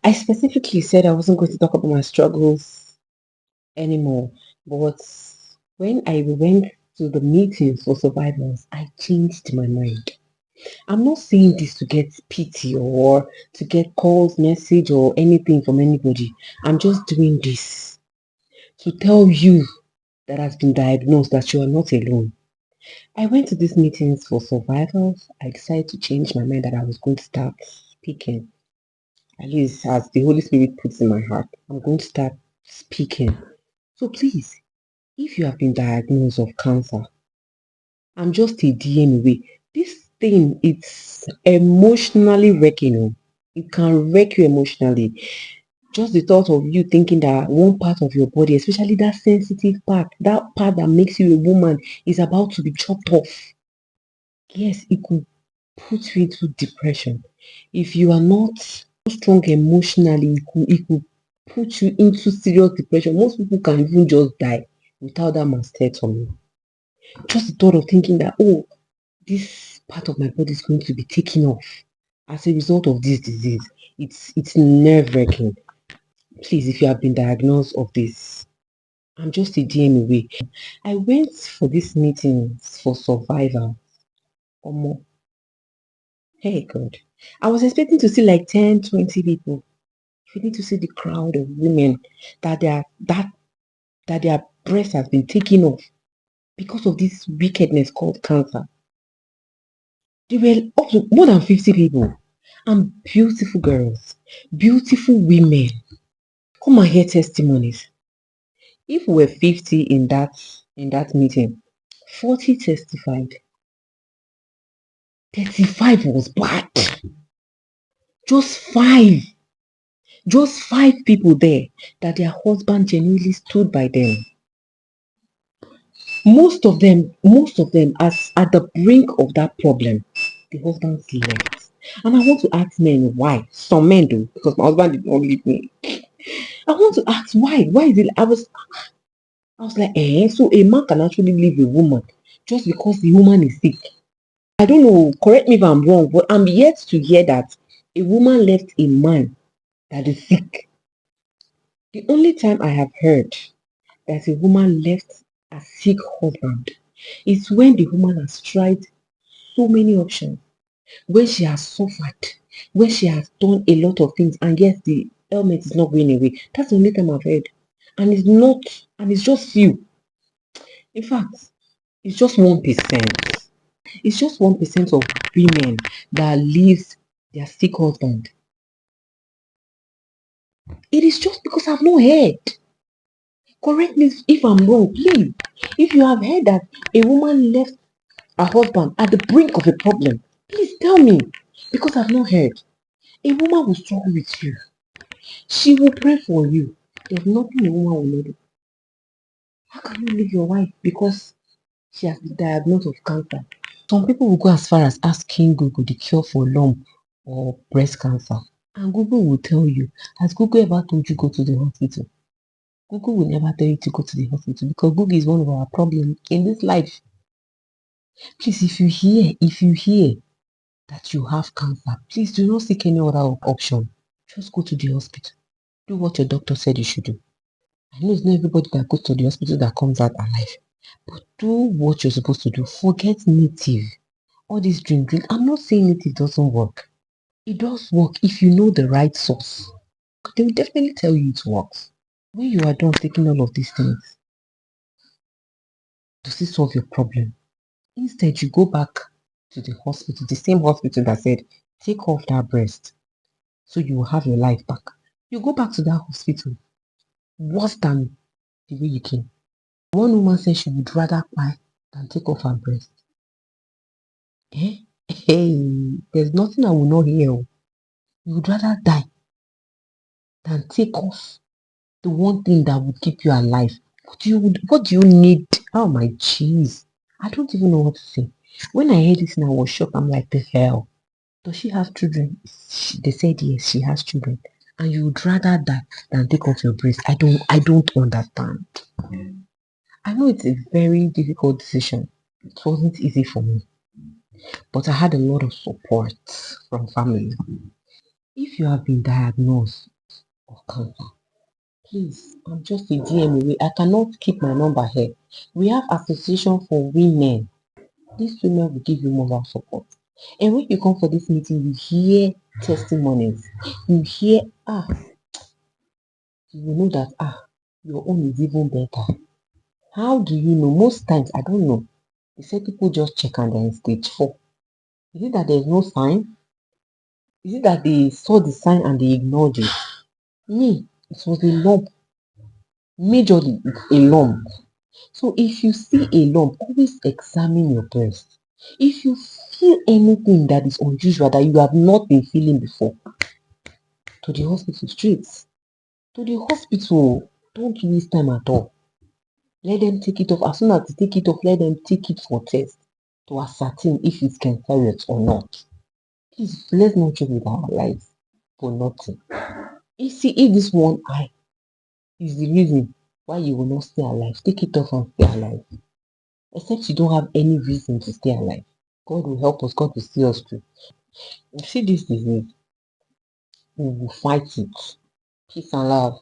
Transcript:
I specifically said I wasn't going to talk about my struggles anymore, but when I went to the meetings for survivors, I changed my mind. I'm not saying this to get pity or to get calls, message, or anything from anybody. I'm just doing this to tell you that has been diagnosed that you are not alone. I went to these meetings for survivors. I decided to change my mind that I was going to start speaking. At least as the Holy Spirit puts in my heart, I'm going to start speaking. So please, if you have been diagnosed of cancer, I'm just a DM away. This thing, it's emotionally wrecking you. It can wreck you emotionally. Just the thought of you thinking that one part of your body, especially that sensitive part, that part that makes you a woman, is about to be chopped off. Yes, it could put you into depression. If you are not strong emotionally, it could put you into serious depression. Most people can even just die without that mastectomy. Just the thought of thinking that, oh, this part of my body is going to be taken off as a result of this disease. It's nerve-wracking. Please, if you have been diagnosed of this, I'm just a DM away. I went for these meetings for survival. Omo, hey God. I was expecting to see like 10, 20 people. You need to see the crowd of women that their breast has been taken off because of this wickedness called cancer. There were up to more than 50 people and beautiful girls, beautiful women. Come and hear testimonies. If we were 50 in that meeting, 40 testified, 35 was bad. Just five, just five people there that their husband genuinely stood by them. Most of them, as at the brink of that problem, the husbands left. And I want to ask men why. Some men do, because my husband did not leave me. I want to ask why. Why is it? I was like, so a man can actually leave a woman just because the woman is sick. I don't know, correct me if I'm wrong, but I'm yet to hear that a woman left a man that is sick. The only time I have heard that a woman left a sick husband is when the woman has tried so many options, when she has suffered, when she has done a lot of things, and yet the ailment is not going away. That's the only time I've heard. And it's not, and it's just few. In fact, it's just 1%. It's just 1% of women that leaves their sick husband. It is just because I've not heard. Correct me if I'm wrong, please. If you have heard that a woman left her husband at the brink of a problem, please tell me. Because I've not heard. A woman will struggle with you. She will pray for you. There's nothing a woman will not do. How can you leave your wife because she has been diagnosed of cancer? Some people will go as far as asking Google the cure for lump or breast cancer. And Google will tell you. Has Google ever told you go to the hospital? Google will never tell you to go to the hospital because Google is one of our problems in this life. Please, if you hear that you have cancer, please do not seek any other option. Just go to the hospital. Do what your doctor said you should do. I know it's not everybody that goes to the hospital that comes out alive. But do what you're supposed to do. Forget native. All this drink. I'm not saying native doesn't work. It does work if you know the right source. They will definitely tell you it works. When you are done taking all of these things, does it solve your problem? Instead, you go back to the hospital, the same hospital that said, take off that breast so you will have your life back. You go back to that hospital worse than the way you came. One woman said she would rather cry than take off her breast. Eh? Hey, there's nothing I will not hear. You would rather die than take off the one thing that would keep you alive. What do you need? Oh my jeez. I don't even know what to say. When I heard this and I was shocked, I'm like, the hell? Does she have children? They said yes, she has children. And you would rather die than take off your breast. I don't understand. I know it's a very difficult decision. It wasn't easy for me. But I had a lot of support from family. If you have been diagnosed of cancer, please, I'm just a DM away. I cannot keep my number here. We have association for women. These women will give you moral support. And when you come for this meeting, you hear testimonies. You hear, you will know that, your own is even better. How do you know? Most times, I don't know. They say people just check and they're in stage 4. Is it that there's no sign? Is it that they saw the sign and they ignored it? Me, it was a lump. Majorly, it's a lump. So if you see a lump, always examine your breast. If you feel anything that is unusual that you have not been feeling before, to the hospital straight. To the hospital. Don't waste time at all. Let them take it off. As soon as they take it off, let them take it for test to ascertain if it's cancerous or not. Please, let's not joke with our lives for nothing. You see, if this one eye is the reason why you will not stay alive, take it off and stay alive. Except you don't have any reason to stay alive. God will help us. God will see us through. You see this disease, we will fight it. Peace and love.